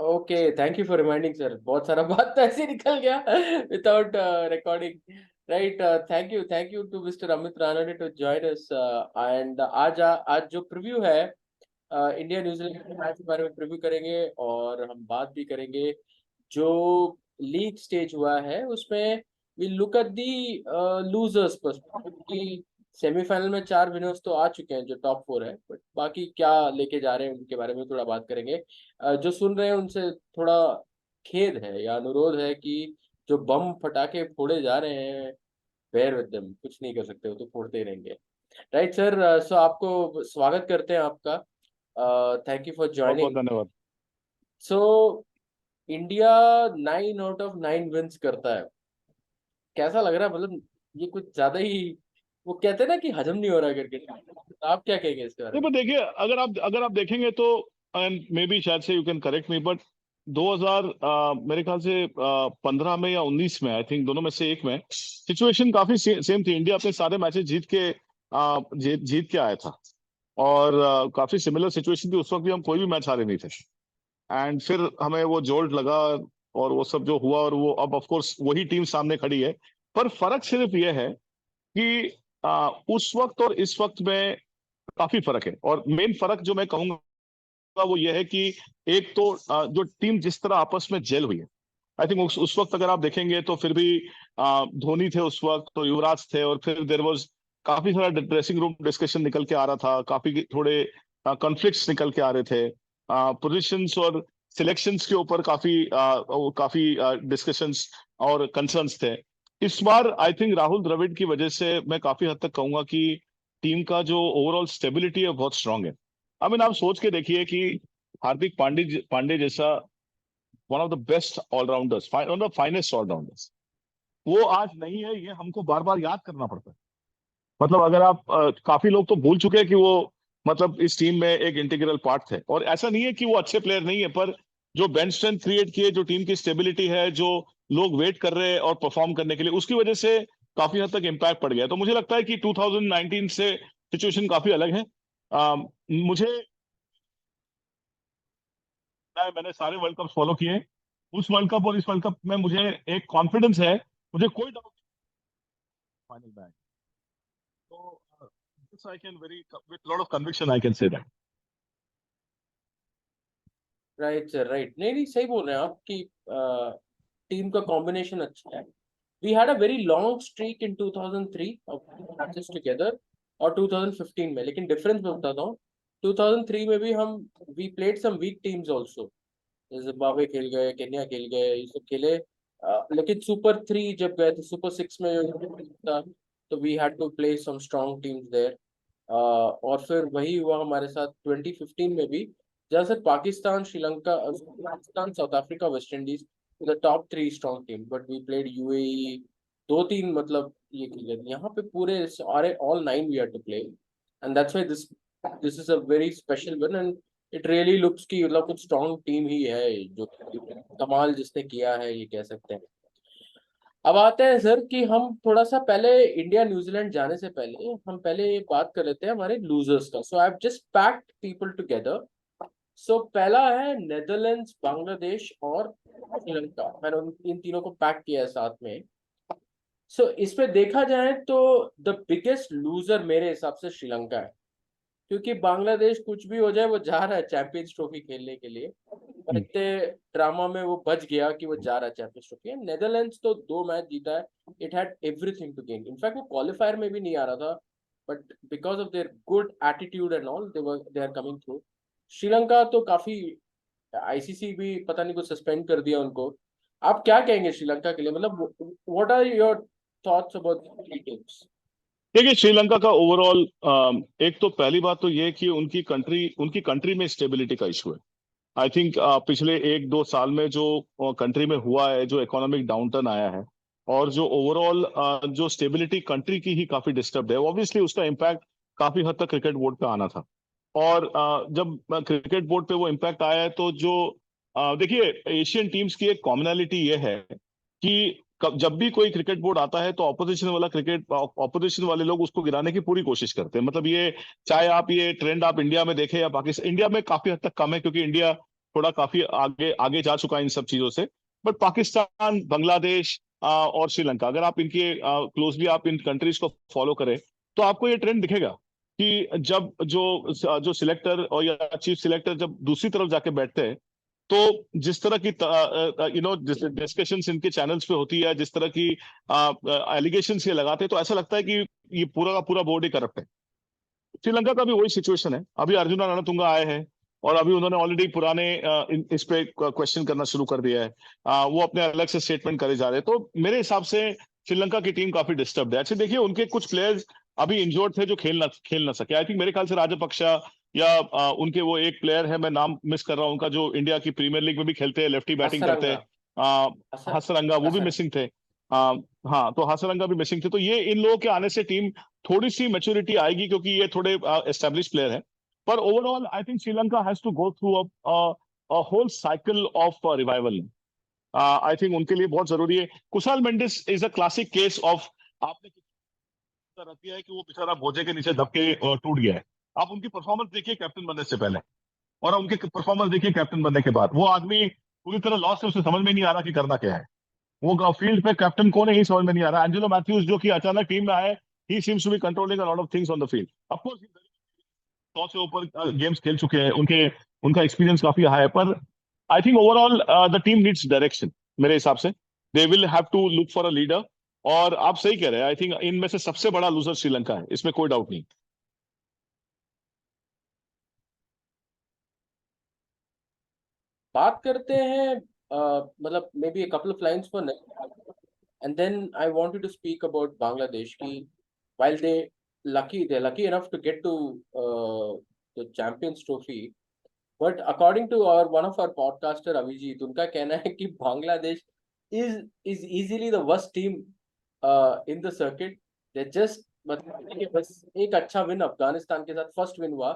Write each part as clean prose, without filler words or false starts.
Okay, thank you for reminding sir. बहुत सारा बात तो ऐसे ही निकल गया without recording. Right, thank you to mister Amit Ranade to join us. And आज जो प्रीव्यू है इंडिया न्यूजीलैंड के मैच के बारे में प्रीव्यू करेंगे, और हम बात भी करेंगे जो लीग स्टेज हुआ है उसमें। We look at the losers perspective. Semifinal में 4 विनर्स तो आ चुके हैं जो टॉप 4 है, बट बाकी क्या लेके जा रहे हैं उनके बारे में थोड़ा बात करेंगे। जो सुन रहे हैं उनसे थोड़ा खेद है या अनुरोध है कि जो बम फटाके फोड़े जा रहे हैं, बेयर विद देम, कुछ नहीं कर सकते, वो तो फोड़ते ही रहेंगे। राइट सर, सो आपको स्वागत करते हैं आपका। थैंक यू फॉर बहुत बहुत ज्वाइनिंग। धन्यवाद। So India 9 out of 9 wins करता है, कैसा लग रहा है? मतलब ये कुछ ज्यादा ही, वो कहते हैं ना कि हजम नहीं हो रहा क्रिकेट। आप क्या कहेंगे इसके बारे नहीं, में? पर देखिए, अगर आप देखेंगे तो, एंड मे बी शायद से you can correct me, but 2000 मेरे ख्याल से 15 में या 19 में, आई थिंक दोनों में से एक में सिचुएशन काफी सेम थी। इंडिया अपने सारे मैचेस जीत के आया था। और काफी सिमिलर सिचुएशन थी उस वक्त भी, हम कोई भी मैच हारे नहीं थे। एंड फिर हमें वो जोल्ट लगा और वो सब जो हुआ, और वो अब ऑफ कोर्स वही टीम सामने खड़ी है। पर फर्क सिर्फ ये है कि उस वक्त और इस वक्त में काफी फर्क है। और मेन फर्क जो मैं कहूंगा वो ये है कि एक तो जो टीम जिस तरह आपस में जेल हुई है। आई थिंक उस वक्त अगर आप देखेंगे तो फिर भी धोनी थे उस वक्त, तो युवराज थे, और फिर देर वॉज काफी सारा ड्रेसिंग रूम डिस्कशन निकल के आ रहा था, काफी थोड़े कॉन्फ्लिक्ट्स निकल के आ रहे थे। पोजीशंस और सिलेक्शंस के ऊपर काफी डिस्कशंस और कंसर्न्स थे। इस बार आई थिंक राहुल द्रविड़ की वजह से मैं काफी हद तक कहूंगा कि टीम का जो ओवरऑल स्टेबिलिटी है बहुत स्ट्रांग है। आई मीन, आप सोच के देखिए कि हार्दिक पांडे जैसा one of the best allrounders, one of the finest allrounders, वो आज नहीं है। ये हमको बार बार याद करना पड़ता है। मतलब अगर आप काफी लोग तो भूल चुके हैं कि वो मतलब इस टीम में एक इंटीग्रल पार्ट थे। और ऐसा नहीं है कि वो अच्छे प्लेयर नहीं है, पर जो बेंच स्ट्रेंथ क्रिएट किए, जो टीम की स्टेबिलिटी है, जो लोग वेट कर रहे हैं और परफॉर्म करने के लिए, उसकी वजह से काफी हद तक इम्पैक्ट पड़ गया। तो मुझे लगता है कि 2019 से सिचुएशन काफी अलग है। मुझे, मैंने सारे वर्ल्ड कप फॉलो किए। उस वर्ल्ड कप और इस वर्ल्ड कप में मुझे एक कॉन्फिडेंस है, मुझे कोई डाउट फाइनल में आएगा। तो this I can very with lot of conviction I can say that. Right sir, right. नहीं नहीं, सही बोल रहे हैं आप कि टीम का कॉम्बिनेशन अच्छा है। We had a very long streak in 2003 of matches together, और 2015 में, लेकिन डिफरेंस मैं बताता हूँ। 2003 में भी हम we played some weak teams also. Zimbabwe खेल गए, केन्या खेल गए, ये सब खेले। लेकिन सुपर 3 जब गए थे, सुपर 6 में था, तो we had to play some strong teams there. और फिर वही हुआ हमारे साथ 2015 में भी, जहाँ से Pakistan, Sri Lanka, Pakistan, South Africa, West Indies, the top 3 strong team, but we played UAE. 2-3 मतलब ये खेले थे यहाँ पे पूरे सारे, all 9 we had to play. And that's why this is a very special one, and it really looks की मतलब कुछ स्ट्रॉन्ग टीम ही है जो कमाल जिसने किया है, ये कह सकते हैं। अब आते हैं सर कि हम थोड़ा सा पहले इंडिया न्यूजीलैंड जाने से पहले हम पहले बात कर लेते हैं हमारे लूजर्स का। So I have just packed people together. So पहला है नेदरलैंड्स, बांग्लादेश और श्रीलंका। मैंने इन तीनों को पैक किया है साथ में। सो इसमें देखा जाए तो द बिगेस्ट लूजर मेरे हिसाब से श्रीलंका है, क्योंकि बांग्लादेश कुछ भी हो जाए वो जा रहा है चैंपियंस ट्रॉफी खेलने के लिए, और इतने ड्रामा में वो बच गया कि वो जा रहा है चैंपियंस ट्रॉफी। नेदरलैंड्स तो 2 मैच जीता है, it had everything to gain. In fact वो क्वालिफायर में भी नहीं आ रहा था, but because of their good attitude and all they are coming through. Sri Lanka तो काफी, आईसीसी भी पता नहीं कुछ सस्पेंड कर दिया उनको। आप क्या कहेंगे श्रीलंका के लिए? मतलब what are your thoughts about three teams? देखिए, श्रीलंका का ओवरऑल, एक तो पहली बात तो ये है कि उनकी कंट्री में स्टेबिलिटी का इशू है। आई थिंक पिछले 1-2 साल में जो कंट्री में हुआ है, जो इकोनॉमिक डाउनटर्न आया है, और जो ओवरऑल जो स्टेबिलिटी कंट्री की ही काफी डिस्टर्ब है, ऑब्वियसली उसका इम्पैक्ट काफी हद तक क्रिकेट बोर्ड पे आना था। और जब क्रिकेट बोर्ड पे वो इम्पैक्ट आया है, तो जो देखिए, एशियन टीम्स की एक कॉमनैलिटी ये है कि जब भी कोई क्रिकेट बोर्ड आता है तो ऑपोजिशन वाले लोग उसको गिराने की पूरी कोशिश करते हैं। मतलब ये, चाहे आप ये ट्रेंड आप इंडिया में देखें या पाकिस्तान, इंडिया में काफी हद तक कम है, क्योंकि इंडिया थोड़ा काफी आगे आगे जा चुका है इन सब चीजों से। बट पाकिस्तान, बांग्लादेश और श्रीलंका, अगर आप इनके क्लोजली आप इन कंट्रीज को फॉलो करें तो आपको ये ट्रेंड दिखेगा कि जब जो सिलेक्टर और या चीफ सिलेक्टर जब दूसरी तरफ जाके बैठते हैं तो जिस तरह की डिस्कशंस इनके चैनल्स पे होती है, जिस तरह की एलिगेशंस ये लगाते हैं, तो ऐसा लगता है कि ये पूरा का पूरा बोर्ड ही करप्ट है। श्रीलंका का भी वही सिचुएशन है। अभी अर्जुना रणतुंगा आए हैं और अभी उन्होंने ऑलरेडी पुराने इस पे क्वेश्चन करना शुरू कर दिया है। वो अपने अलग से स्टेटमेंट करे जा रहे हैं। तो मेरे हिसाब से श्रीलंका की टीम काफी डिस्टर्ब है। अच्छा देखिए, उनके कुछ प्लेयर्स अभी इंजोर्ड थे जो खेल ना सके। आई थिंक मेरे ख्याल से राजपक्षा या उनके वो एक प्लेयर है, मैं नाम मिस कर रहा हूँ उनका, जो इंडिया की प्रीमियर लीग में भी खेलते हैं, लेफ्टी बैटिंग करते हसरंगा हैं, हसरंगा, वो भी हसन मिसिंग थे। हाँ, तो हसरंगा भी मिसिंग थे। तो ये इन लोगों के आने से टीम थोड़ी सी मेच्योरिटी आएगी, क्योंकि ये थोड़े एस्टेब्लिश प्लेयर हैं। पर overall I think Sri Lanka has to go through a whole cycle of revival. I think उनके लिए बहुत जरूरी है। Kusal Mendis is a classic case of, आपने रहती है कि वो बेचारा बोझे के नीचे दब के टूट गया है। आप उनकी परफॉर्मेंस देखिए कैप्टन बनने से पहले, और उनके परफॉर्मेंस देखिए कैप्टन बनने के बाद। वो आदमी पूरी तरह लॉस है, उसे समझ में नहीं आ रहा कि करना क्या है। वो फील्ड पे कैप्टन कौन है यही समझ में नहीं आ रहा। एंजेलो मैथ्यूज जो कि अचानक टीम में आए, he seems to be controlling a lot of things on the field. Of course 100 से ऊपर गेम्स खेल चुके हैं, उनके उनका एक्सपीरियंस काफी हाई है। पर I think overall the team needs direction. मेरे हिसाब से they will have to look for a leader. और आप सही कह रहे हैं, आई थिंक इनमें से सबसे बड़ा लूजर श्रीलंका है, इसमें कोई डाउट नहीं। बात करते हैं मतलब may be a couple of lines for and then I wanted to speak about Bangladesh ki while they're lucky enough to get to the Champions Trophy. But according to our one of our podcaster Avijit, उनका कहना है कि Bangladesh is easily the worst team in the circuit. They just मतलब कि बस एक अच्छा win Afghanistan के साथ फर्स्ट विन हुआ,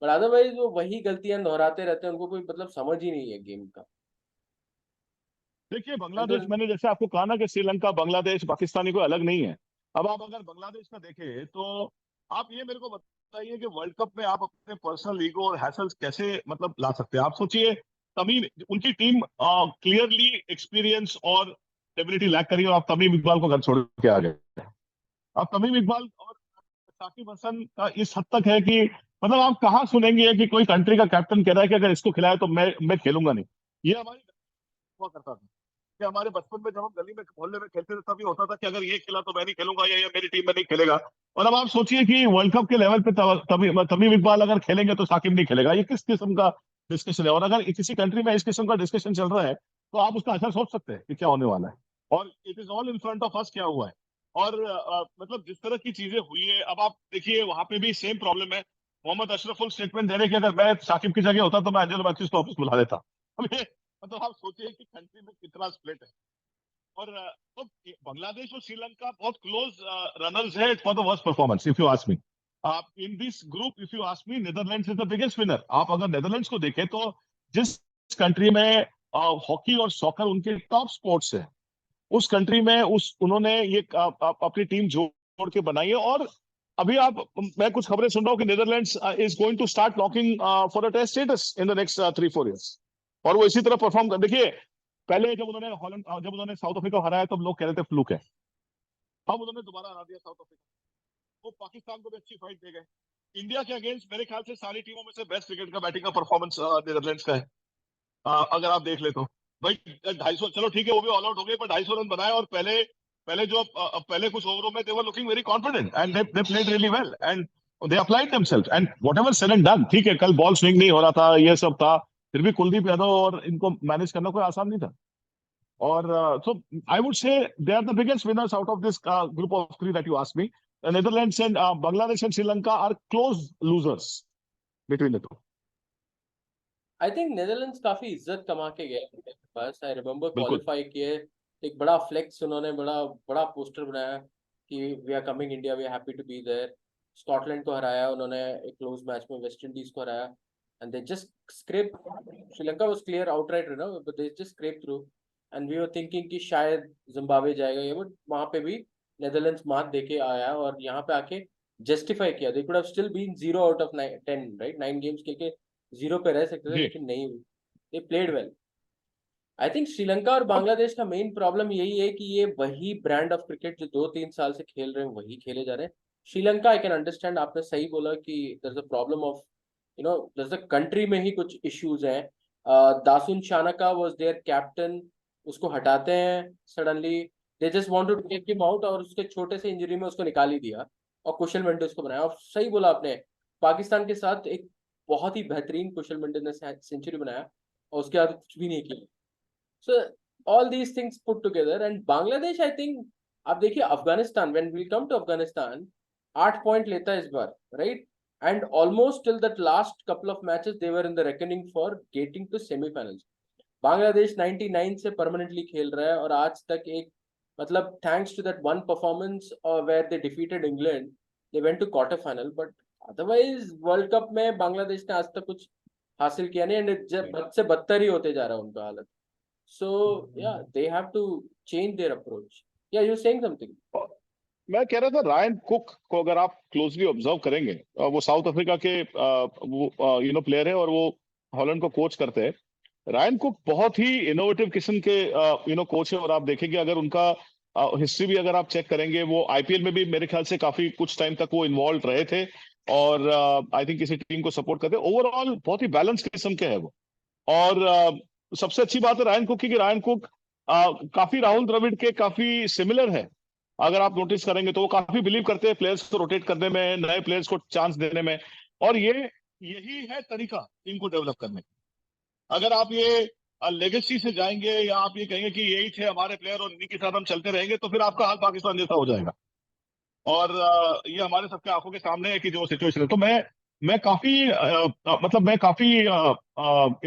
पर अदरवाइज वो वही गलतियां दोहराते रहते हैं, उनको कोई मतलब समझ ही नहीं है गेम का। देखिए, And तो बांग्लादेश, मैंने जैसे आपको कहा ना कि श्रीलंका, बांग्लादेश, पाकिस्तानी कोई अलग नहीं है। अब आप अगर बांग्लादेश का देखें तो आप ये मेरे को बताइए कि वर्ल्ड कप में आप अपने पर्सनल ईगो और हैसल्स कैसे मतलब ला सकते हैं। आप सोचिए, तमीम, उनकी टीम क्लियरली एक्सपीरियंस और स्टेबिलिटी लैक करी और आप तमीम इकबाल को घर छोड़ के आ गए। अब तमीम इकबाल और साकिब हसन का इस हद तक है कि मतलब आप कहाँ सुनेंगे कि कोई कंट्री का कैप्टन कह रहा है कि अगर इसको खिलाए तो मैं खेलूंगा नहीं। ये हमारी हुआ करता था कि हमारे बचपन में जब हम गली में मोहल्ले में खेलते थे तभी होता था कि अगर ये खेला तो मैं नहीं खेलूंगा, या मेरी टीम में नहीं खेलेगा। और अब आप सोचिए कि वर्ल्ड कप के लेवल पे तमीम इकबाल अगर खेलेंगे तो साकिब नहीं खेलेगा। ये किस किस्म का डिस्कशन है? और अगर किसी कंट्री में इस किस्म का डिस्कशन चल रहा है तो आप उसका असर सोच सकते हैं कि क्या होने वाला है। और it is all in front of us क्या हुआ है। और मतलब जिस तरह की चीजें हुई है, अब आप देखिए वहां पे भी सेम प्रॉब्लम है। मोहम्मद अशरफुल स्टेटमेंट दे रहे कि अगर मैं साकिब की जगह होता तो मैं एंजेलो मैथ्यूज को वापस बुला देता। अब ये मतलब आप सोचिए कि कंट्री में कितना स्प्लिट है। और तो बांग्लादेश और श्रीलंका बहुत क्लोज रनर्स है for the worst performance, if you ask me. आप in this group, if you ask me, Netherlands is the biggest winner. आप अगर नीदरलैंड्स को देखें तो जिस कंट्री में हॉकी और सॉकर उनके टॉप स्पोर्ट्स है, उस कंट्री में उस उन्होंने ये अपनी टीम जोड़ के बनाई है। और अभी आप, मैं कुछ खबरें सुन रहा हूँ कि Netherlands is going to start looking for a test status in the next 3-4 years। और वो इसी तरह परफॉर्म कर, देखिए पहले जब उन्होंने हॉलैंड, जब उन्होंने साउथ अफ्रीका को हराया तब लोग कह रहे थे फ्लूक है। अब उन्होंने दोबारा हरा दिया साउथ अफ्रीका, वो पाकिस्तान को भी अच्छी फाइट दे गए। इंडिया के अगेंस्ट मेरे ख्याल से सारी टीमों में से बेस्ट क्रिकेट का बैटिंग का परफॉर्मेंस नीदरलैंड्स का है। अगर आप देख ले तो भाई 250, चलो ठीक है वो भी ऑल आउट हो गए, पर 250 रन बनाए। और पहले पहले जो पहले कुछ ओवरों में they were looking very confident and they played really well and they applied themselves and whatever said and done. ठीक है, कल बॉल स्विंग नहीं हो रहा था, ये सब था, फिर भी कुलदीप यादव और इनको मैनेज करना कोई आसान नहीं था। और सो I would say they are the biggest winners out of this group of three that you asked me. Netherlands and Bangladesh and Sri Lanka are close losers between the two. I think Netherlands काफी इज्जत कमा के गए उनके पास। आई रिमेम्बर बिल्कुल। Qualify किए, एक बड़ा फ्लेक्स उन्होंने, बड़ा बड़ा पोस्टर बनाया कि we are coming India, we are happy to be there. Scotland को हराया उन्होंने एक क्लोज मैच में, वेस्ट इंडीज को हराया, and they just scrape. Sri Lanka was clear outright runner but they just scrape through, and we were thinking कि शायद Zimbabwe जाएगा ये, बट वहां पे भी नेदरलैंड्स मात देके आया और यहाँ पे आके जस्टिफाई किया। They could have still been 0 out of 10, right? 9 games खेल के 0 पे रह सकते थे, जी, लेकिन नहीं हुई। They played well. I think Sri Lanka और बांग्लादेश का मेन प्रॉब्लम यही है कि ये वही ब्रांड ऑफ क्रिकेट जो 2-3 साल से खेल रहे हैं वही खेले जा रहे हैं। श्रीलंका आई कैन अंडरस्टैंड, आपने सही बोला कि there is a problem of there is a country में ही कुछ इश्यूज हैं। Dasun Shanaka was their captain, उसको हटाते हैं suddenly, they just want to take him out और उसके छोटे से इंजरी में उसको निकाल ही दिया और कुशल मेंडिस को बनाया। और सही बोला आपने, पाकिस्तान के साथ एक बहुत ही बेहतरीन कुशल मेंडिस ने सेंचुरी बनाया और उसके बाद कुछ भी नहीं किया। So all these things put together and Bangladesh, I think, आप देखिए Afghanistan, when we come to Afghanistan 8 point लेता है इस बार, right? And almost till that last couple of matches they were in the reckoning for getting to semi-finals. Bangladesh 99 से permanently खेल रहा है और आज तक एक मतलब thanks to that one performance where they defeated England, they went to quarter final, but otherwise world cup में बांग्लादेश ने आज तक कुछ हासिल किया नहीं एंड बद से बदतर ही होते जा रहा है उनका हालत। So yeah, they have to change their approach. Yeah, you're saying something. मैं कह रहा था रायन कुक को अगर आप क्लोजली ऑब्जर्व करेंगे, वो साउथ अफ्रीका के वो प्लेयर है और वो हॉलैंड को कोच करते हैं। रायन कुक बहुत ही इनोवेटिव किस्म के कोच है और आप देखेंगे अगर उनका हिस्ट्री भी अगर आप चेक करेंगे, वो आईपीएल में भी मेरे ख्याल से काफी कुछ टाइम तक वो इन्वॉल्व रहे थे और आई थिंक किसी टीम को सपोर्ट करते। ओवरऑल बहुत ही बैलेंस किस्म के है वो। और सबसे अच्छी बात है रायन कुक की कि रायन कुक काफी राहुल द्रविड़ के काफी सिमिलर है। अगर आप नोटिस करेंगे तो वो काफी बिलीव करते हैं प्लेयर्स को रोटेट करने में, नए प्लेयर्स को चांस देने में, और यही है तरीका टीम को डेवलप करने का। अगर आप ये लेगेसी से जाएंगे या आप ये कहेंगे कि यही थे हमारे प्लेयर और इन्हीं के साथ हम चलते रहेंगे, तो फिर आपका हाल पाकिस्तान जैसा हो जाएगा। और ये हमारे सबके आंखों के सामने है कि जो सिचुएशन है। तो मैं काफी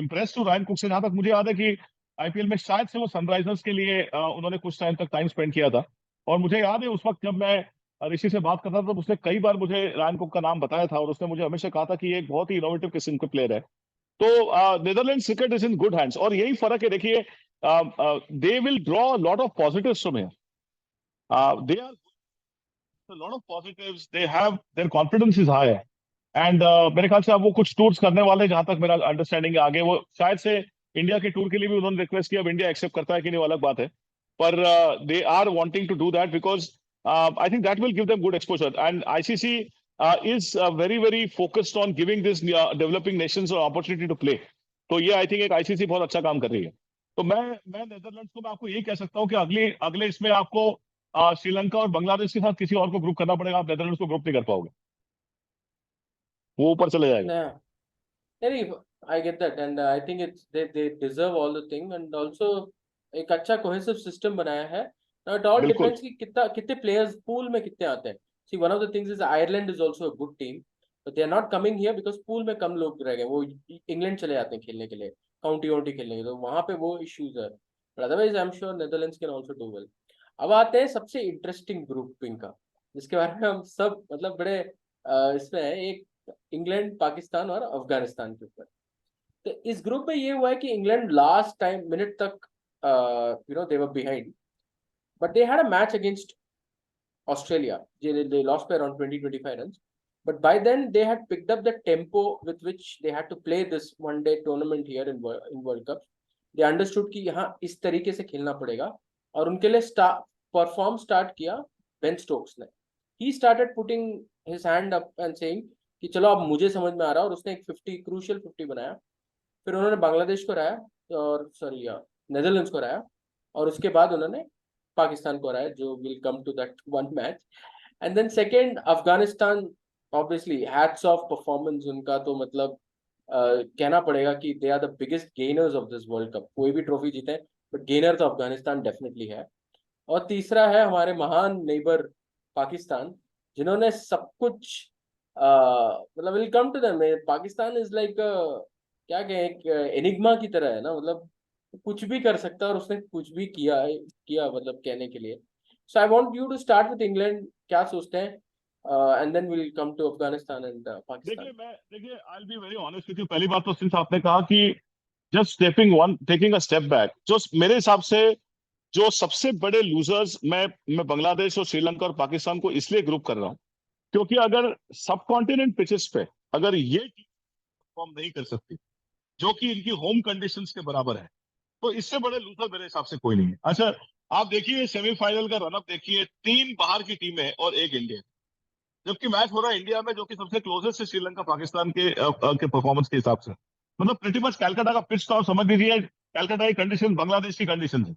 इम्प्रेस्ड हूँ रायन कुक से। जहां तक मुझे याद है कि आईपीएल में शायद से वो सनराइजर्स के लिए उन्होंने कुछ टाइम तक टाइम स्पेंड किया था। और मुझे याद है उस वक्त जब मैं ऋषि से बात करता था तो उसने कई बार मुझे रायन कुक का नाम बताया था और उसने मुझे हमेशा कहा था कि ये एक बहुत ही इनोवेटिव किस्म के प्लेयर है। तो Netherlands cricket is in good hands और यही फर्क है। देखिए they will draw lot of positives from here. They are a lot of positives, they have their confidence is high है। एंड मेरे ख्याल से अब वो कुछ टूर्स करने वाले हैं, जहां तक मेरा अंडरस्टैंडिंग है। आगे वो शायद से इंडिया के टूर के लिए भी उन्होंने रिक्वेस्ट किया। अब इंडिया एक्सेप्ट करता है कि नहीं वो अलग बात है, पर they are wanting to do that because I think that will give them good exposure. And ICC is very very focused on giving this developing nations an opportunity to play। तो ये आई थिंक एक ICC बहुत अच्छा काम कर रही है। तो मैं नेदरलैंड्स को मैं आपको यही कह सकता हूँ कि अगले अगले इसमें आपको श्रीलंका और बांग्लादेश के साथ किसी और को ग्रुप करना पड़ेगा। आप नेदरलैंड्स को ग्रुप नहीं कर पाओगे, वो ऊपर चले जाएगा। Yeah, I get that and I think it's they deserve all the thing and also एक अच्छा cohesive system बनाया है। Now it all बिल्कुल depends कि कितने players pool में कितने आते हैं। See, one of the things is Ireland is also a good team, but they are not coming here because pool में कम लोग रह गए, वो इंग्लैंड चले जाते हैं खेलने के लिए, काउंटी खेलने के लिए, तो वहां पे वो इश्यूज है। But otherwise I'm sure Netherlands can also do well। अब आते हैं सबसे इंटरेस्टिंग ग्रुपिंग का, जिसके बारे में हम सब मतलब बड़े इसमें है, एक इंग्लैंड, पाकिस्तान और अफगानिस्तान के ऊपर। तो इस ग्रुप में ये हुआ है कि इंग्लैंड लास्ट टाइम मिनट तक they were behind, but they had a match against Australia. They lost by around 20-25 runs. But by then they had picked up the tempo with which they had to play this one-day tournament here in World Cup. They understood कि यहाँ इस तरीके से खेलना पड़ेगा और उनके लिए परफॉर्म स्टार्ट किया बेन स्टोक्स ने। He started putting his hand up and saying कि चलो अब मुझे समझ में आ रहा है, और उसने एक 50 क्रूशियल 50 बनाया। फिर उन्होंने बांग्लादेश को हराया और सॉरी नेदरलैंड्स को हराया और उसके बाद उन्होंने पाकिस्तान को हराया, जो will come to that one match. And then second Afghanistan, obviously hats off performance उनका, तो मतलब कहना पड़ेगा कि they are the biggest gainers of this world cup. कोई भी ट्रॉफी जीते बट गेनर तो अफगानिस्तान डेफिनेटली है। और तीसरा है हमारे महान नेबर पाकिस्तान, जिन्होंने सब कुछ मतलब will come to them. Pakistan is like क्या कहें, एक एनिग्मा की तरह है ना, मतलब कुछ भी कर सकता है और उसने कुछ भी किया मतलब कहने के लिए। So I want you to start with England, क्या सोचते हैं, and then will come to Afghanistan and Pakistan. देखिए I will be very honest with you. पहली बात तो सिंस आपने कहा कि just taking a step back, जो मेरे हिसाब से जो सबसे बड़े लूजर्स, मैं बांग्लादेश और श्रीलंका और पाकिस्तान को इसलिए ग्रुप कर रहा हूं क्योंकि अगर सब कॉन्टिनेंट पिचेस पे अगर ये टीम परफॉर्म नहीं कर सकती जो कि इनकी होम कंडीशंस के बराबर है। तो इससे बड़े लूजर मेरे हिसाब से कोई नहीं है। अच्छा, आप देखिए सेमीफाइनल का रनअप देखिए, 3 बाहर की टीमें और 1 इंडिया, जबकि मैच हो रहा है इंडिया में, जो कि सबसे क्लोजेस्ट है श्रीलंका पाकिस्तान के परफॉर्मेंस के हिसाब से। मतलब प्रीटी मच कैलकाटा का पिच तो आप समझ लीजिए, कैलकाटा की कंडीशन बांग्लादेश की कंडीशन है,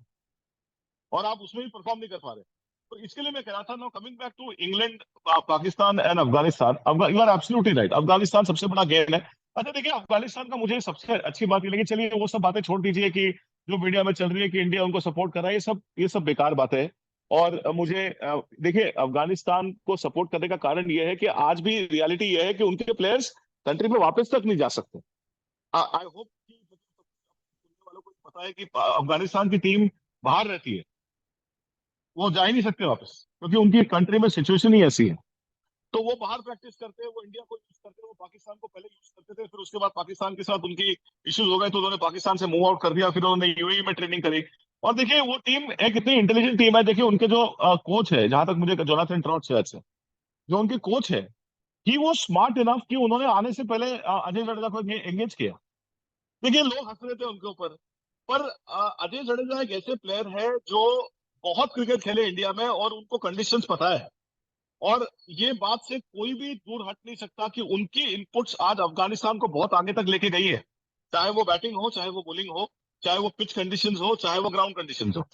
और आप उसमें भी परफॉर्म नहीं कर पा रहे। तो इसके लिए मैं कह रहा था, now coming back to England, Pakistan and Afghanistan, you are absolutely right, Afghanistan सबसे बड़ा गेम है। अच्छा देखिए, अफगानिस्तान का मुझे सबसे अच्छी बात ये लगी, चलिए वो सब बातें छोड़ दीजिए कि जो मीडिया में चल रही है कि इंडिया उनको सपोर्ट कर रहा है, ये सब बेकार बातें है। और देखिए, अफगानिस्तान को सपोर्ट करने का कारण ये है कि आज भी रियलिटी ये है कि उनके प्लेयर्स कंट्री में वापस तक नहीं जा सकते। आई होप कि सुनने वालों को पता है कि अफगानिस्तान की टीम बाहर रहती है, वो जा ही नहीं सकते वापस, क्योंकि उनकी कंट्री में सिचुएशन ही ऐसी है। तो वो बाहर प्रैक्टिस करते हैं, वो इंडिया को यूज करते हैं, वो पाकिस्तान को पहले यूज करते थे, फिर उसके बाद पाकिस्तान के साथ उनकी इश्यूज हो गए तो उन्होंने पाकिस्तान से मूव आउट कर दिया, फिर उन्होंने यूएई में ट्रेनिंग करी। और देखिए वो टीम एक इतनी इंटेलिजेंट टीम है। देखिए उनके जो कोच है, जहां तक मुझे जोनाथन ट्रॉट शायद से, जो उनके कोच है, ही वो स्मार्ट इनफ कि उन्होंने आने से पहले अजय जडेजा को एंगेज किया। देखिए लोग हंस रहे थे उनके ऊपर, पर अजय जडेजा एक ऐसे प्लेयर है जो बहुत क्रिकेट खेले इंडिया में, और उनको कंडीशंस पता है। और ये बात से कोई भी दूर हट नहीं सकता कि उनकी इनपुट्स आज अफगानिस्तान को बहुत आगे तक लेके गई है, चाहे वो बैटिंग हो, चाहे वो बॉलिंग हो, चाहे वो पिच कंडीशंस हो, चाहे वो ग्राउंड कंडीशंस हो।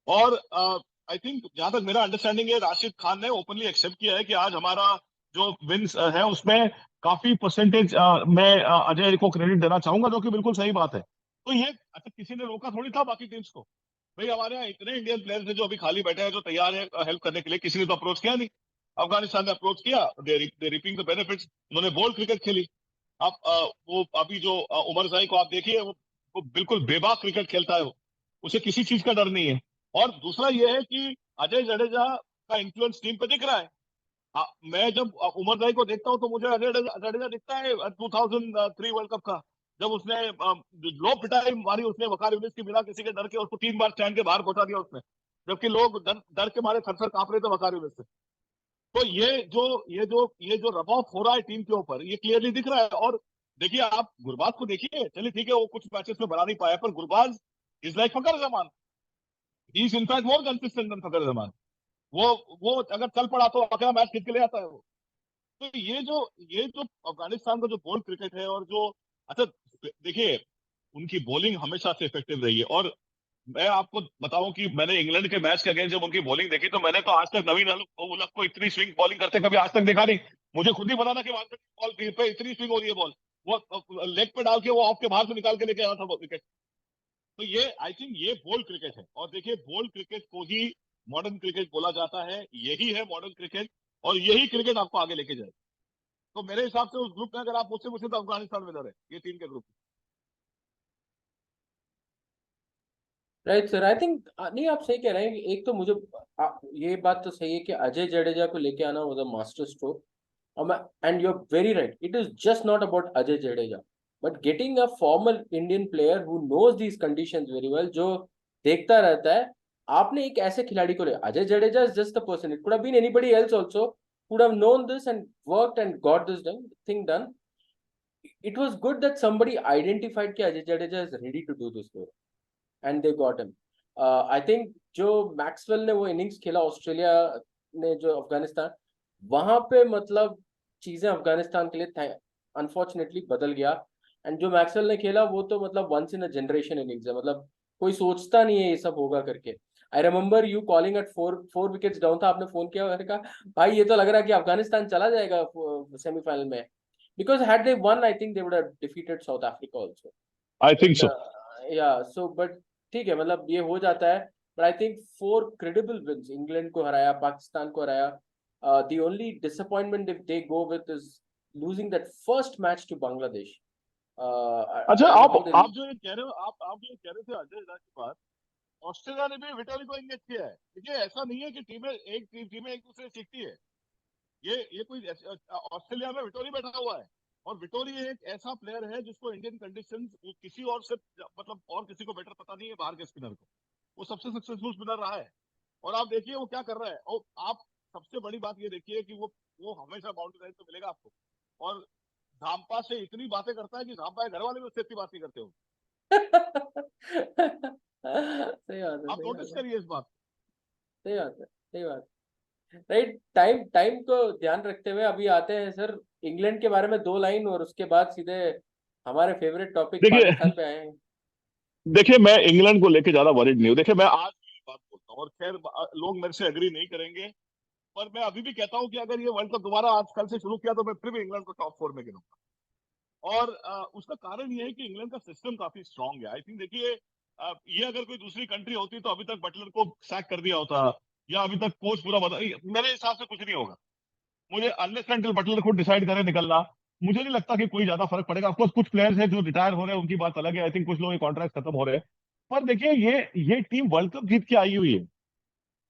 और आई थिंक जहां तक मेरा अंडरस्टैंडिंग है, राशिद खान ने ओपनली एक्सेप्ट किया है कि आज हमारा जो विंस है उसमें काफी परसेंटेज मैं अजय को क्रेडिट देना चाहूंगा, जो कि बिल्कुल सही बात है। तो ये अच्छा, किसी ने रोका थोड़ी था बाकी टीम्स को। भाई हमारे यहाँ इतने इंडियन प्लेयर्स हैं जो अभी खाली बैठे हैं, जो तैयार है हेल्प करने के लिए, किसी ने तो अप्रोच किया नहीं। अफगानिस्तान ने अप्रोच किया, दे रिपिंग द बेनिफिट्स, उन्होंने बोल्ड क्रिकेट खेली। आप वो अभी जो उमर जाई को आप देखिए, वो बिल्कुल बेबाक क्रिकेट खेलता है वो, उसे किसी चीज का डर नहीं है। और दूसरा ये है कि अजय जडेजा का इन्फ्लुएंस टीम पे दिख रहा है। मैं जब उमर जाई को देखता हूँ तो मुझे अजय जडेजा दिखता है 2003 वर्ल्ड कप का, जब उसने लो पिटाई मारी उसने वकार यूनिस की, बिना किसी के डर के उसको 3 बार स्टैंड के बाहर पहुंचा दिया उसने, जबकि लोग डर डर के मारे थर थर कांप रहे थे वकार यूनिस से। तो ये जो रब ऑफ हो रहा है टीम के ऊपर, ये क्लियरली दिख रहा है। और देखिए आप गुरबाज को देखिए, चलिए ठीक है वो कुछ मैचेस में बना नहीं पाया, पर Gurbaz is like Fakhar Zaman, he is in fact more consistent than Fakhar Zaman. वो वो अगर चल पड़ा तो अगला मैच जीत के ले आता है वो। तो ये जो अफगानिस्तान का जो बॉल क्रिकेट है, और जो अच्छा देखिए, उनकी बॉलिंग हमेशा से इफेक्टिव रही है। और मैं आपको बताऊं कि मैंने इंग्लैंड के मैच के अगेंस्ट जब उनकी बॉलिंग देखी, तो मैंने तो आज तक नवीन उलक को इतनी स्विंग बॉलिंग करते कभी आज तक देखा नहीं। मुझे खुद ही पता था कि बॉल पे इतनी स्विंग हो रही है बॉल, वो लेग पे डाल के वो ऑफ के बाहर से निकाल के लेके आया था वो विकेट। तो ये आई थिंक ये बोल्ड क्रिकेट है। और देखिए बोल्ड क्रिकेट को ही मॉडर्न क्रिकेट बोला जाता है, यही है मॉडर्न क्रिकेट, और यही क्रिकेट आपको आगे लेके जाए। तो मेरे हिसाब से उस ग्रुप में अगर आप मुझसे पूछे तो अफगानिस्तान विनर है ये टीम के group. Right sir, I think नहीं आप सही कह रहे हैं। एक तो मुझे ये बात तो सही है कि अजय जडेजा को लेके आना was a master stroke. And you're very right. It is just not about Ajay Jadeja, but getting a former Indian player who knows these conditions very well, जो देखता रहता है। आपने एक ऐसे खिलाड़ी को ले, Ajay Jadeja is just the person. It could have been anybody else also, could have known this and worked and got this thing done. It was good that somebody identified कि Ajay Jadeja is ready to do this work, and they got him. I think जो Maxwell ने वो innings खेला Australia ने जो अफगानिस्तान, वहां पे मतलब चीजें अफगानिस्तान के लिए अनफॉर्चुनेटली बदल गया। एंड जो मैक्सवेल ने खेला वो तो मतलब once in a generation innings है, मतलब कोई सोचता नहीं है ये सब होगा करके। I remember you calling at four wickets down था, आपने फोन किया, मैंने कहा भाई ये तो लग रहा है कि अफगानिस्तान चला जाएगा सेमीफाइनल में, because had they one I think they would have defeated south Africa also. I think but so. या सो बट ठीक है, मतलब ये हो जाता है। But I think 4 credible wins, England को हराया, पाकिस्तान को हराया। The only disappointment if they go with is losing that first match to Bangladesh. अच्छा, I don't know how they. आप जो ये कह रहे हो, आप जो ये कह रहे थे अजय जडेजा की बात, ऑस्ट्रेलिया ने भी विटोरी को एंगेज किया है। देखिए ऐसा नहीं है कि टीमें एक दूसरे से सीखती है। ये कोई ऑस्ट्रेलिया में विटोरी बैठा हुआ है, और विटोरी एक ऐसा प्लेयर है जिसको इंडियन कंडीशंस किसी और से मतलब और किसी को बेटर पता नहीं है बाहर के स्पिनर को। वो सबसे सक्सेसफुल स्पिनर रहा है। और आप देखिए वो क्या कर रहा है। और आप सबसे बड़ी बात ये देखिए कि वो हमेशा बाउंड्री लाइन पे मिलेगा आपको। और झांपा से इतनी बातें करता है कि झांपा के घर वाले भी उससे इतनी बात नहीं करते हो। सही बात है, आप सही बात नोटिस है, करिए इस बात। सही बात है, सही बात। राइट, टाइम टाइम को ध्यान रखते हुए अभी आते हैं सर इंग्लैंड के बारे में 2 लाइन, और उसके बाद सीधे हमारे फेवरेट टॉपिक देखिए पाकिस्तान पे आए हैं। देखिए मैं इंग्लैंड को लेके ज्यादा वरीड नहीं हूँ। देखिए मैं आज भी बात बोलता हूँ, और खैर लोग मेरे से एग्री नहीं करेंगे, पर मैं अभी भी कहता हूँ कि अगर ये वर्ल्ड कप दोबारा आज कल से शुरू किया तो मैं फिर भी इंग्लैंड को टॉप 4 में गिनूंगा। और उसका कारण ये है कि इंग्लैंड का सिस्टम काफी स्ट्रांग है। आई थिंक देखिए ये अगर कोई दूसरी कंट्री होती तो अभी तक बटलर को सैक कर दिया होता, या अभी तक कोच पूरा बता, मेरे हिसाब से कुछ नहीं होगा। मुझे अनलेस एंड बटलर खुद डिसाइड करे निकलना, मुझे नहीं लगता कि कोई ज्यादा फर्क पड़ेगा। ऑफकोर्स कुछ प्लेयर्स हैं जो रिटायर हो रहे हैं, उनकी बात अलग है। आई थिंक कुछ लोग के कॉन्ट्रैक्ट खत्म हो रहे हैं। पर देखिए ये टीम वर्ल्ड कप जीत के आई हुई है।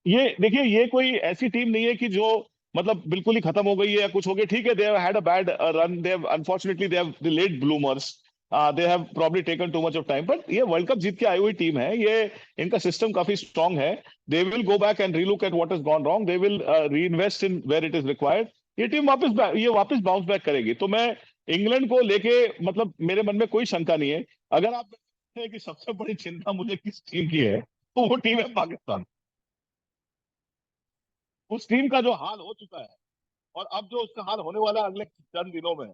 ये देखिए ये कोई ऐसी टीम नहीं है कि जो मतलब बिल्कुल ही खत्म हो गई है या कुछ हो गया। ठीक है, they have had a bad run, they have unfortunately they have the late bloomers, they have probably taken too much of time, but ये वर्ल्ड कप जीत के आई हुई टीम है। ये इनका सिस्टम काफी स्ट्रांग है। They will go back and relook at what has gone wrong, they will reinvest in where it is required. ये टीम वापस बाउंस बैक करेगी। तो मैं इंग्लैंड को लेके मतलब मेरे मन में कोई शंका नहीं है। अगर आप कहते हैं कि सबसे बड़ी चिंता मुझे किस टीम की है, तो वो टीम है पाकिस्तान। उस टीम का जो हाल हो चुका है, और अब जो उसका हाल होने वाला है अगले चंद दिनों में,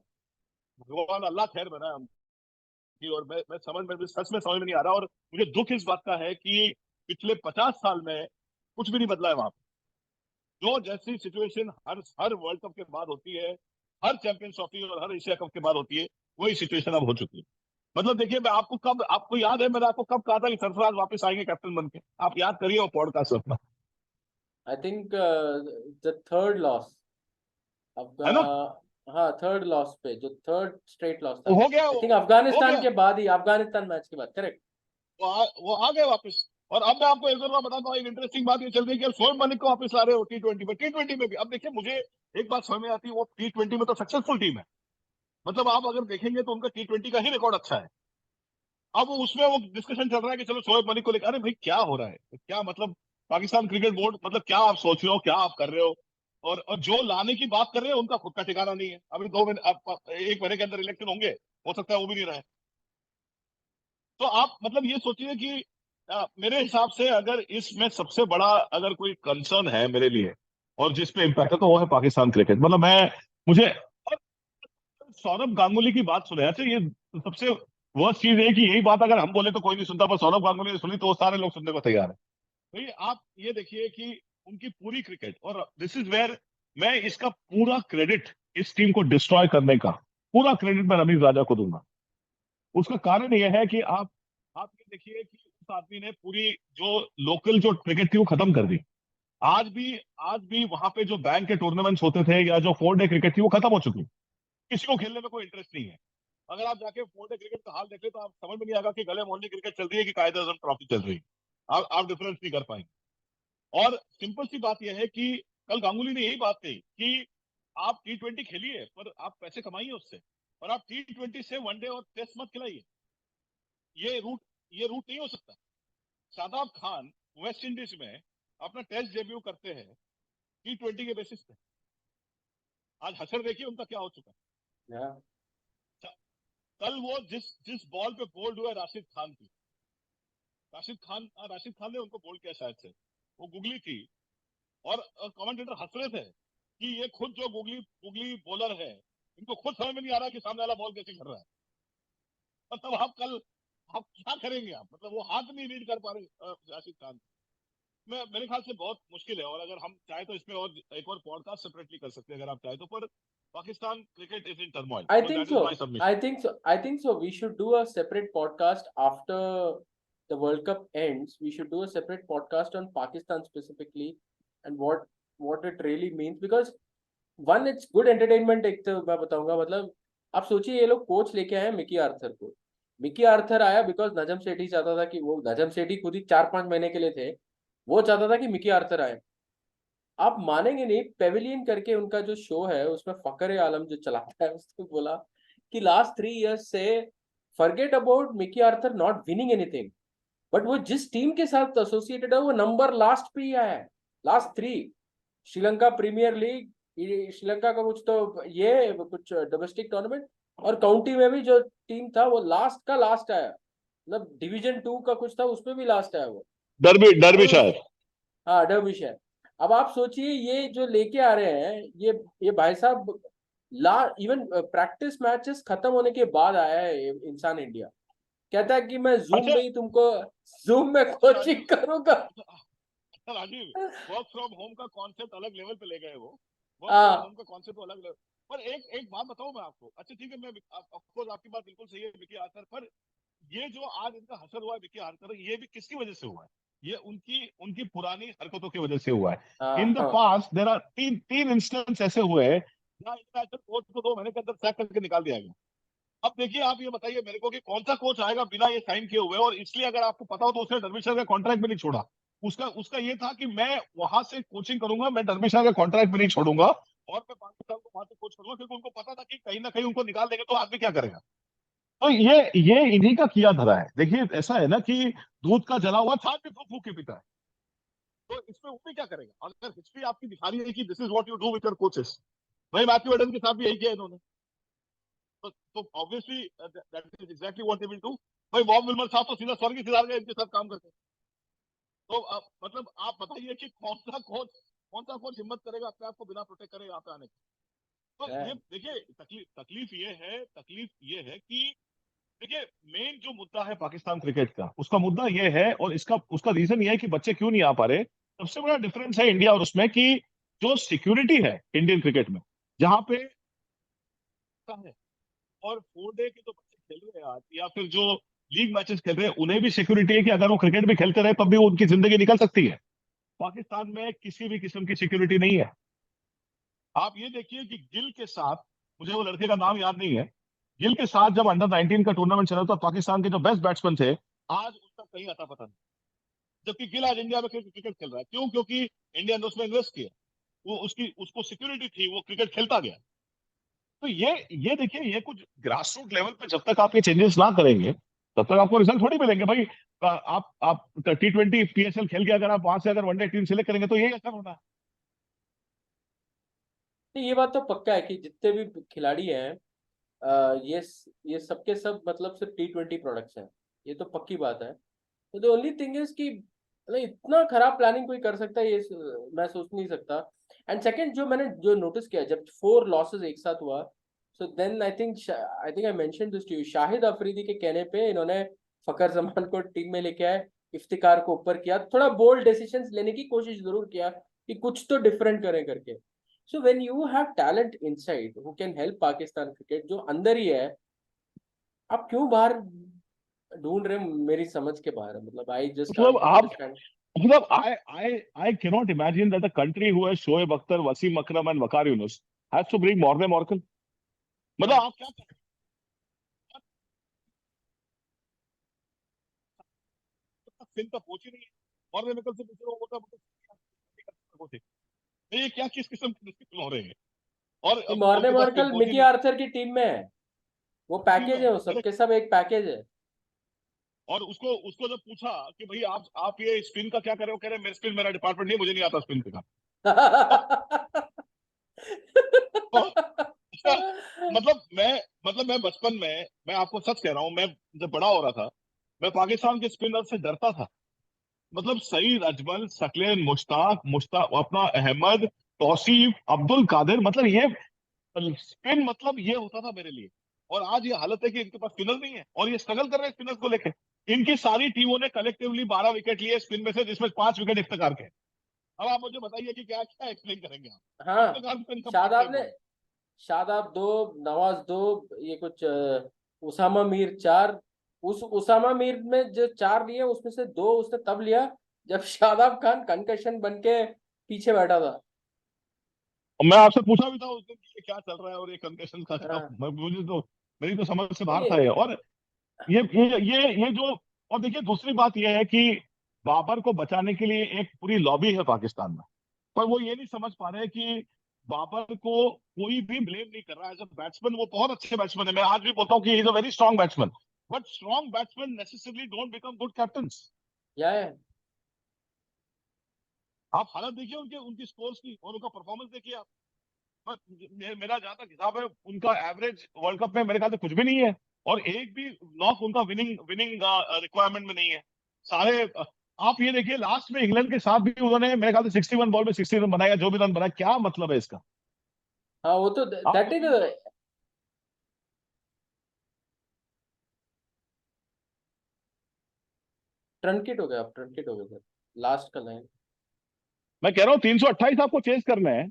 भगवान अल्लाह खैर बनाए हमकी। और मैं समझ में सच में समझ में नहीं आ रहा। और मुझे दुख इस बात का है कि पिछले 50 साल में कुछ भी नहीं बदला है वहां पे। जो जैसी सिचुएशन हर हर वर्ल्ड कप के बाद होती है, हर चैंपियंस ट्रॉफी और हर एशिया कप के बाद होती है, वही सिचुएशन अब हो चुकी है। मतलब देखिए, मैं आपको कब, आपको याद है मैंने आपको कब कहा था कि सरफराज वापस आएंगे कैप्टन बन के? आप याद करिए वो पॉडकास्ट अपना, I think the third loss है ना? हाँ, थर्ड लॉस पे, जो थर्ड स्ट्रेट लॉस था, हो गया आई थिंक हो अफगानिस्तान गया। के बाद ही, अफगानिस्तान मैच के बाद, करेक्ट। वो आ गए वापस। और अब मैं आपको एक और बात बताता हूँ, एक इंटरेस्टिंग बात ये चल रही है कि शोएब मलिक को वापस ला रहे हो T20 में। T20 में भी अब देखिए, मुझे एक बात समझ में आती है, वो T20 में तो सक्सेसफुल टीम है। मतलब आप अगर देखेंगे तो उनका T20 का ही रिकॉर्ड अच्छा है। अब उसमें वो डिस्कशन चल रहा है कि चलो शोएब मलिक को लेकर, अरे भाई क्या हो रहा है, क्या मतलब पाकिस्तान क्रिकेट बोर्ड, मतलब क्या आप सोच रहे हो, क्या आप कर रहे हो? और जो लाने की बात कर रहे हैं उनका खुद का ठिकाना नहीं है। अभी 2 महीने, 1 महीने के अंदर इलेक्शन होंगे, हो सकता है वो भी नहीं रहे। तो आप मतलब ये सोचिए कि मेरे हिसाब से अगर इसमें सबसे बड़ा अगर कोई कंसर्न है मेरे लिए, और जिस पे इम्पैक्ट है, तो वो है पाकिस्तान क्रिकेट। मतलब मैं मुझे और सौरभ गांगुली की बात सुने, अच्छा ये सबसे वर्स्ट चीज है कि यही बात अगर हम बोले तो कोई नहीं सुनता, पर सौरभ गांगुली ने सुनी तो वो सारे लोग सुनने को तैयार है। तो ये आप ये देखिए कि उनकी पूरी क्रिकेट, और दिस इज वेयर मैं इसका पूरा क्रेडिट, इस टीम को डिस्ट्रॉय करने का पूरा क्रेडिट मैं रमीज राजा को दूंगा। उसका कारण यह है कि आप ये देखिए कि उस आदमी ने पूरी जो लोकल जो क्रिकेट थी वो खत्म कर दी। आज भी आज भी वहां पे जो बैंक के टूर्नामेंट्स होते थे या जो 4 डे क्रिकेट थी वो खत्म हो चुकी। किसी को खेलने में कोई इंटरेस्ट नहीं है। अगर आप जाके 4 डे क्रिकेट का हाल देख ले तो आप समझ में नहीं आएगा कि गले मोहल्ली क्रिकेट चल रही है कि कायदे आजम ट्रॉफी चल रही है। आप डिफरेंस नहीं कर पाएंगे। और सिंपल सी बात यह है कि कल गांगुली ने यही बात कही कि आप T20 खेलिए पर आप पैसे कमाइए उससे, और आप T20 से वनडे और टेस्ट मत खिलाइए। ये रूट ये रूट नहीं हो सकता। शादाब खान वेस्ट इंडीज में अपना टेस्ट डेब्यू करते हैं T20 के बेसिस पे। आज हशर देखिए उनका क्या हो चुका या है। कल वो जिस जिस बॉल पे बोल्ड हुआ है राशिद खान ने उनको बोल्ड किया शायद से, वो गुगली थी। और कमेंटेटर हंस रहे थे कि ये खुद जो गुगली गुगली बॉलर है, इनको खुद समझ में नहीं आ रहा कि सामने वाला बॉल कैसे कर रहा है। मतलब आप क्या करेंगे? आप मतलब वो हाथ नहीं रीड कर पा रहे राशिद खान। मैं मेरे ख्याल से बहुत मुश्किल है। और अगर हम चाहे तो इसमें और एक और पॉडकास्ट सेपरेटली कर सकते हैं अगर आप चाहे तो। पर Pakistan cricket is in turmoil, I तो think that is so. My I submission. think so. I think so. We should do a separate podcast after the World Cup ends. We should do a separate podcast on Pakistan specifically and what it really means. Because one, it's good entertainment. एक तो मैं बताऊंगा, मतलब आप सोचिए ये लोग coach लेके आए मिकी आर्थर को। मिकी आर्थर आया बिकॉज नजम सेठी चाहता था कि वो, नजम सेठी खुद ही 4-5 महीने के लिए थे, वो चाहता था कि मिकी आर्थर आए। आप मानेंगे नहीं, पेविलियन करके उनका जो शो है उसमें फकर आलम जो चलाता है, उसको बोला कि लास्ट 3 इयर्स से forget about Mickey Arthur not winning anything, but वो जिस टीम के साथ एसोसिएटेड है वो नंबर लास्ट पे ही आया है। Last 3, Sri Lanka premier league, Sri Lanka का कुछ तो ये कुछ डोमेस्टिक टूर्नामेंट, और काउंटी में भी जो टीम था वो लास्ट का लास्ट आया, मतलब डिवीजन 2 का कुछ था उसमें भी लास्ट आया वो। डर्बी और शायर। हाँ डर्बिशायर। अब आप सोचिए ये जो लेके आ रहे हैं ये भाई साहब ला इवन प्रैक्टिस मैचेस खत्म होने के बाद आया है ये इंसान इंडिया, कहता है कि मैं जूम अच्छा में ही तुमको जूम में अच्छा राजीव, कोचिंग करूंगा। अच्छा राजीव, वर्क फ्रॉम होम का कॉन्सेप्ट अलग लेवल पे ले गए वो। वर्क फ्रॉम हाँ होम का कॉन्सेप्ट अलग लेवल। पर एक एक बात बताऊं मैं आपको, अच्छा ठीक है, मैं ऑफकोर्स आपकी बात बिल्कुल सही है विकी आर्चर, पर ये जो आज इनका हसर हुआ है विकी आर्चर, ये भी किसकी वजह से हुआ है? ये उनकी उनकी पुरानी हरकतों की वजह से हुआ है। इन हाँ द हाँ पास्ट देयर आर तीन तीन इंस्टेंस ऐसे हुए हैं जहां इंटरनेशनल कोच को 2 महीने के अंदर सैक करके निकाल दिया गया। अब देखिए, आप ये बताइए मेरे को कि कौन सा कोच आएगा बिना ये साइन किए हुए, और इसलिए अगर आपको पता हो तो उसने डर्बिशर का कॉन्ट्रैक्ट भी नहीं छोड़ा। उसका उसका ये था कि मैं वहां से कोचिंग करूंगा, मैं डर्बिशर का कॉन्ट्रैक्ट भी नहीं छोड़ूंगा, और मैं पाकिस्तान को वहां से कोच करूंगा, क्योंकि उनको पता था कि कहीं ना कहीं उनको निकाल देंगे तो आदमी क्या करेगा। तो ये इन्हीं का किया धरा है। देखिए ऐसा है ना कि दूध का जला हुआ छाछ भी फूक फूक के पीता है। तो इसमें वो भी क्या करेगा? अगर हिस्ट्री आपकी दिखा रही है कि this is what you do with your coaches, भाई मैथ्यू एडन के साथ भी यही किया इन्होंने। तो obviously that is exactly what they will do. भाई बॉब विल्मर साहब तो सीधा स्वर्ग ही सिधार गए इनके साथ काम करके। तो मतलब आप बताइए कि कौन सा कोच हिम्मत करेगा अपने आप को बिना प्रोटेक्ट करे यहाँ पे आने की? तो है। ये देखिए, तकलीफ ये है कि देखिए, मेन जो मुद्दा है पाकिस्तान क्रिकेट का, उसका मुद्दा ये है, और इसका उसका रीजन ये है कि बच्चे क्यों नहीं आ पा रहे। सबसे बड़ा डिफरेंस है इंडिया और उसमें कि जो सिक्योरिटी है इंडियन क्रिकेट में, जहां पे है, और 4 डे के जो बच्चे खेल रहे हैं आज, या फिर जो लीग मैचेस खेल रहे हैं, उन्हें भी सिक्योरिटी है कि अगर वो क्रिकेट भी खेलते रहे तब भी वो उनकी जिंदगी निकल सकती है। पाकिस्तान में किसी भी किस्म की सिक्योरिटी नहीं है। आप ये देखिए कि गिल के साथ, मुझे वो लड़के का नाम याद नहीं है, गिल के साथ जब अंडर 19 का टूर्नामेंट चला था, पाकिस्तान के जो बेस्ट बैट्समैन थे, आज उनका कहीं आता पता नहीं। जबकि गिल आज इंडिया में क्रिकेट खेल रहा है, क्यों? क्योंकि इंडिया ने उसमें इन्वेस्ट किया, वो उसकी उसको सिक्योरिटी थी, वो क्रिकेट खेलता गया। तो ये देखिए, ये कुछ ग्रास रूट लेवल पे जब तक आप ये चेंजेस ना करेंगे, तब तक आपको रिजल्ट थोड़ी मिलेंगे भाई। आप T20 PSL खेल के अगर आप वहां से अगर वनडे टीम सिलेक्ट करेंगे तो यही असर होना है। नहीं, ये बात तो पक्का है कि जितने भी खिलाड़ी हैं ये सबके सब मतलब सिर्फ T20 प्रोडक्ट्स हैं, ये तो पक्की बात है। तो द ओनली थिंग इज कि मतलब इतना खराब प्लानिंग कोई कर सकता है ये मैं सोच नहीं सकता। एंड सेकंड जो मैंने जो नोटिस किया, जब 4 लॉसेस एक साथ हुआ, so then I mention this to you, Shahid Afridi के कहने पे इन्होंने फकर जमान को टीम में लेके आए, इफ्तिकार को ऊपर किया, थोड़ा बोल्ड डिसीजंस लेने की कोशिश जरूर किया कि कुछ तो डिफरेंट करें करके। So when you have talent inside who can help Pakistan cricket जो अंदर ही है, आप क्यों बाहर ढूंढ रहे हैं? मेरी समझ के बाहर है, मतलब आई जस्ट मतलब कांट आप अंडरस्टैंड। मतलब I cannot imagine that a country who has Shoaib Akhtar, Wasim Akram and Waqar Yunus has to bring Morne Morkel। मतलब आप क्या कर स्पिन का कोच ही नहीं है। मॉर्ने मोर्कल से पूछ रहे हो, मोटा मोटा ये क्या किस किस्म के डिस्कशन हो रहे हैं? और अब मॉर्ने उनके पास स्पिन मार्कल कोच ही मिकी नहीं आर्थर की टीम में है, वो टीम पैकेज में। है, वो करेक्ट। सबके सब एक पैकेज है। और उसको उसको जब पूछा कि भाई आप ये स्पिन का क्या कर रहे हो, कह रहे मेरे स्पिन मेरा डिपार्टमेंट नहीं, मुझे नहीं आता स्पिन का। और अच्छा, मतलब मैं मतलब मैं बचपन में, मैं आपको सच कह रहा हूँ, मैं जब बड़ा हो रहा था, मैं पाकिस्तान के स्पिनर से डरता था। मतलब सईद अजमल, सकलेन, मुश्ताक मुश्ताक अपना अहमद, तौसीफ, अब्दुल कादिर, मतलब ये स्पिन मतलब ये होता था मेरे लिए। और आज ये हालत है कि इनके पास स्पिनर नहीं है, और ये स्ट्रगल कर रहे हैं स्पिनर्स को लेकर। इनकी सारी टीमों ने कलेक्टिवली 12 विकेट लिए स्पिन में से, जिसमें 5 विकेट इफ्तिकार के। अब आप मुझे बताइए कि क्या क्या एक्सप्लेन करेंगे आप? हाँ, इफ्तिकार को इनका मारता है शादाब ने, इन्होंने। शादाब दो, नवाज दो, ये कुछ उसामा मीर चार, उस उसामा मीर में जो 4 लिए उसमें से 2 उसने तब लिया जब शादाब खान कंकशन बन के पीछे बैठा था। और मैं आपसे पूछा भी था उस दिन कि ये क्या चल रहा है, और ये कंडीशन का क्या, हाँ मुझे तो मेरी तो समझ से बाहर ये था ये। और ये जो, और देखिए दूसरी बात ये है कि बाबर को बचाने के लिए एक पूरी लॉबी है पाकिस्तान में, पर वो ये नहीं समझ पा रहे कि बाबर को कोई भी ब्लेम नहीं कर रहा है एज अ बैट्समैन। वो बहुत अच्छे बैट्समैन है, मैं आज भी बोलता हूँ कि he is a very strong batsman, but strong batsman necessarily don't become good captains. क्या है। आप हालत देखिए उनके उनकी स्कोर्स की, और उनका परफॉर्मेंस देखिए आप। मेरा जहां तक हिसाब है उनका एवरेज वर्ल्ड कप में मेरे ख्याल से कुछ भी नहीं है, और एक भी नॉक उनका विनिंग विनिंग रिक्वायरमेंट में नहीं है। सारे आप ये देखिए लास्ट में इंग्लैंड के साथ भी उन्होंने मेरे ख्याल से 61 बॉल में 60 रन बनाया, जो भी रन बनाया, क्या मतलब है इसका? हाँ वो तो आप दैट इज ट्रंकेट हो गया, अब ट्रंकेट हो गया सर लास्ट का लाइन। मैं कह रहा हूँ 328 आपको चेज करना है,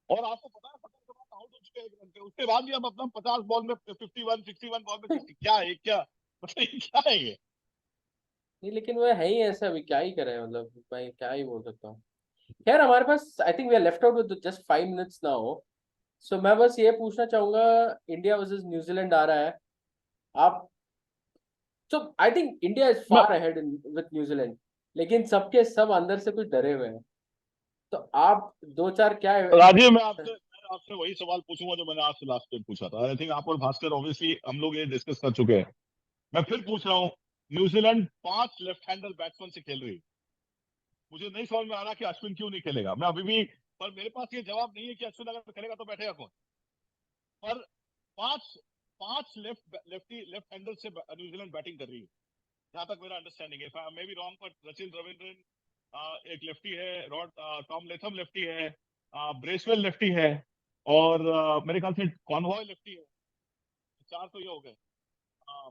और आपको पता है पता के बाद आउट हो चुके हैं 1 रन पे, उसके बाद भी हम अपना 50 बॉल में 51, 61 बॉल में 60, क्या है क्या? मतलब ये क्या है ये? नहीं लेकिन वो है ही ऐसा, अभी क्या ही करें, मतलब भाई क्या ही बोल सकता हूँ। खैर हमारे पास I think we are left out with just 5 minutes now. So मैं बस ये पूछना चाहूंगा, इंडिया वर्सेस न्यूजीलैंड आ रहा है, आप, सो आई थिंक इंडिया इज मैं फार अहेड विद न्यूजीलैंड, लेकिन सबके सब अंदर से कुछ डरे हुए हैं। तो आप दो चार क्या राजीव, मैं आपसे वही सवाल पूछूंगा जो मैंने आपसे लास्ट टाइम पूछा था। आई थिंक आप और भास्कर ऑब्वियसली हम लोग ये डिस्कस कर चुके हैं। मैं फिर पूछ रहा हूँ, न्यूजीलैंड 5 लेफ्ट हैंडर बैट्समैन से खेल रही है। मुझे नहीं समझ में आ रहा कि अश्विन क्यों नहीं खेलेगा। मैं अभी भी, पर मेरे पास ये जवाब नहीं है कि अश्विन अगर खेलेगा तो बैठेगा कौन। पर पांच पांच लेफ्ट हैंडर से न्यूजीलैंड बैटिंग कर रही है, जहां तक मेरा अंडरस्टैंडिंग है। मे बी रॉन्ग, पर सचिन रविंद्रन एक लेफ्टी है, रॉड टॉम लेथम लेफ्टी है, ब्रेसवेल लेफ्टी है, और मेरे ख्याल से कॉनवॉय लेफ्टी है। 4 तो ये हो गए। अ,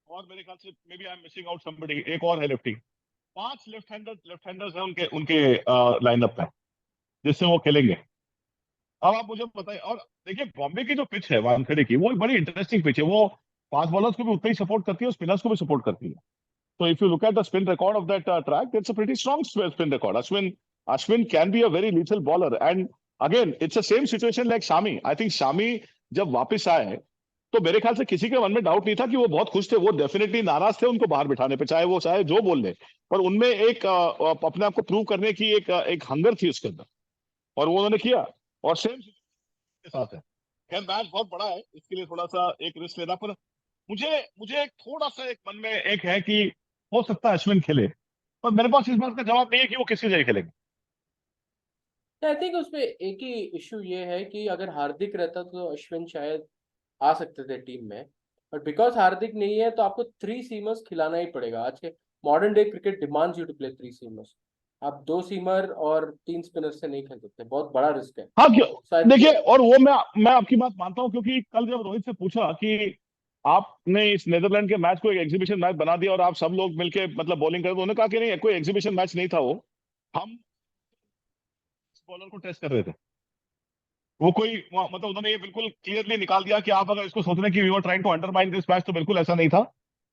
और मेरे ख्याल से maybe I am missing out somebody, एक और है लेफ्टी। 5 लेफ्ट हैंडर्स हैं उनके उनके लाइनअप में, जिससे वो खेलेंगे। अब आप मुझे बताइए। और देखिए बॉम्बे की जो पिच है वानखेड़े की, वो एक बड़ी इंटरेस्टिंग पिच है। वो फास्ट बॉलर्स को भी उतना ही सपोर्ट करती है और स्पिनर्स को भी सपोर्ट करती है। So if you look at the spin record of that track, it's a pretty strong spin record. Ashwin can be a very lethal bowler, and again, it's the same situation like Shami. I think Shami जब वापस आए तो मेरे ख्याल से किसी के मन में डाउट नहीं था कि वो बहुत खुश थे। वो डेफिनेटली नाराज थे उनको बाहर बिठाने पे, चाहे वो चाहे जो बोल ले, पर उनमें एक अपने आप को प्रूव करने की एक हंगर थी उसके अंदर, और वो उन्होंने किया। और सेम के साथ है। खैर मैच बहुत बड़ा है, इसके लिए थोड़ा सा एक रिस्क लेना, पर मुझे मुझे एक थोड़ा सा एक मन में एक है कि हो सकता है अश्विन खेले, पर मेरे पास इस बात का जवाब नहीं है कि वो किसकी जगह खेलेंगे। आई थिंक उसमें एक ही इशू ये है कि अगर हार्दिक रहता तो अश्विन शायद आ सकते थे टीम में, बट बिकॉज हार्दिक नहीं है तो आपको 3 सीमर्स खिलाना ही पड़ेगा। आज के modern day cricket demands you to play 3 seamers. आप 2 सीमर और 3 स्पिनर से नहीं खेल सकते, बहुत बड़ा रिस्क है। हाँ क्यों? सो आई देखिए, थिंक और वो मैं आपकी बात मानता हूँ, क्योंकि कल जब रोहित से पूछा कि आपने इस नेदरलैंड के मैच को एक एग्जीबिशन मैच बना दिया और आप सब लोग मिलके मतलब बॉलिंग कर, तो उन्होंने कहा कि नहीं, कोई एग्जीबिशन मैच नहीं था वो, हम बॉलर को टेस्ट कर रहे थे। वो कोई मतलब उन्होंने ये बिल्कुल क्लियरली निकाल दिया कि आप अगर इसको सोच रहे हैं कि we were trying to undermine this match, तो बिल्कुल ऐसा नहीं था।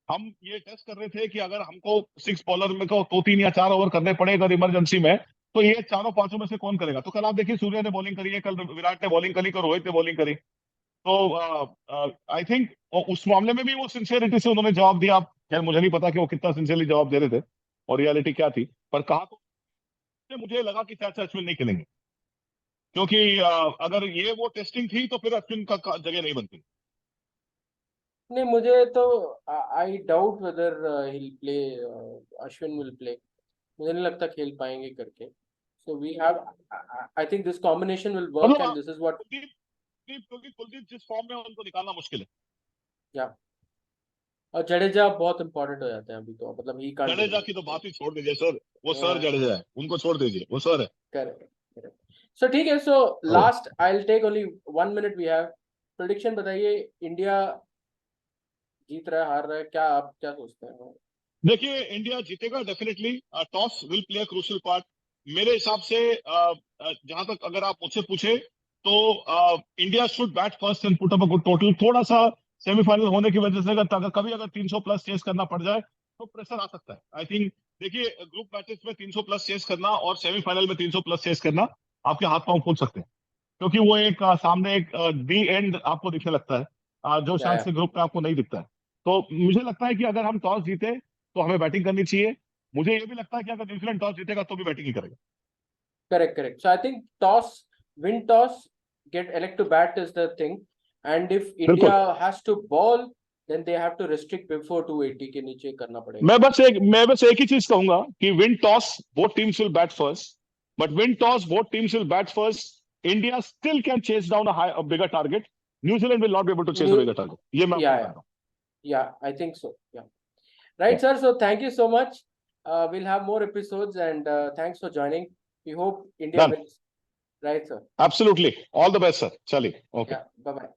हम ये टेस्ट कर रहे थे कि अगर हमको 6 बॉलर में को 2, 3 या 4 ओवर करने पड़े अगर इमरजेंसी में, तो ये चारों पांचों में से कौन करेगा। तो कल आप देखिए, सूर्य ने बॉलिंग करी है, कल विराट ने बॉलिंग करी, कल रोहित ने बॉलिंग करी। तो आई थिंक उस मामले में भी वो सिंसियरिटी से उन्होंने जवाब दिया। खैर मुझे नहीं पता कि वो कितना सिंसियरली जवाब दे रहे थे और रियलिटी क्या थी, पर कहा तो मुझे लगा कि शायद से अश्विन नहीं खेलेंगे, क्योंकि अगर ये वो टेस्टिंग थी तो फिर अश्विन का जगह नहीं बनती। नहीं, मुझे तो I doubt whether he play, Ashwin will play. मुझे नहीं लगता खेल पाएंगे करके। So we have, I think this combination will work मतलब एंड दिस इज व्हाट। क्योंकि कुलदीप जिस फॉर्म में है, उनको निकालना मुश्किल है। या और जडेजा बहुत इंपॉर्टेंट हो जाते हैं अभी तो, मतलब ही कांट जडेजा की तो बात ही छोड़ दीजिए सर, वो सर जडेजा है, उनको छोड़ दीजिए, वो सर है। Correct correct. सो ठीक है, so last I will take only 1 minute we have. Prediction बताइए, इंडिया जीत रहा है हार रहा है, क्या आप क्या सोचते हैं? देखिए इंडिया जीतेगा definitely. Toss will play a crucial part मेरे हिसाब से। जहां तक अगर आप मुझसे पूछे तो India should bat first and put up a good total. थोड़ा सा सेमीफाइनल होने की वजह से अगर कभी अगर 300 प्लस चेस करना पड़ जाए तो प्रेशर आ सकता है। आई थिंक देखिए, ग्रुप मैचेस में 300 प्लस चेस करना और सेमीफाइनल में 300 प्लस चेस करना, आपके हाथ पांव फूल सकते हैं, क्योंकि वो एक सामने एक दी एंड आपको दिखने लगता है, जो शायद या से ग्रुप में आपको नहीं दिखता है। तो मुझे लगता है कि अगर हम टॉस जीते तो हमें बैटिंग करनी चाहिए। मुझे ये भी लगता है कि अगर न्यूजीलैंड टॉस जीतेगा तो भी बैटिंग ही करेगा। correct correct. So I think toss, win toss, get elect to bat is the thing. And if बिल्कुल। India has to ball, then they have to restrict before 280 के नीचे करना पड़ेगा। मैं बस एक ही चीज कहूंगा कि win toss both teams will bat first, but win toss both teams will bat first India still can chase down a bigger target. New Zealand will not be able to chase a New- bigger target. ये मैं आपको Yeah, बता yeah. रहा हूँ. Yeah, I think so. Yeah. Right, sir. So thank you so much. We'll have more episodes, and thanks for joining. We hope India Done. wins. Right, sir. Absolutely. All the best, sir. Chali. Okay. Yeah. Bye bye.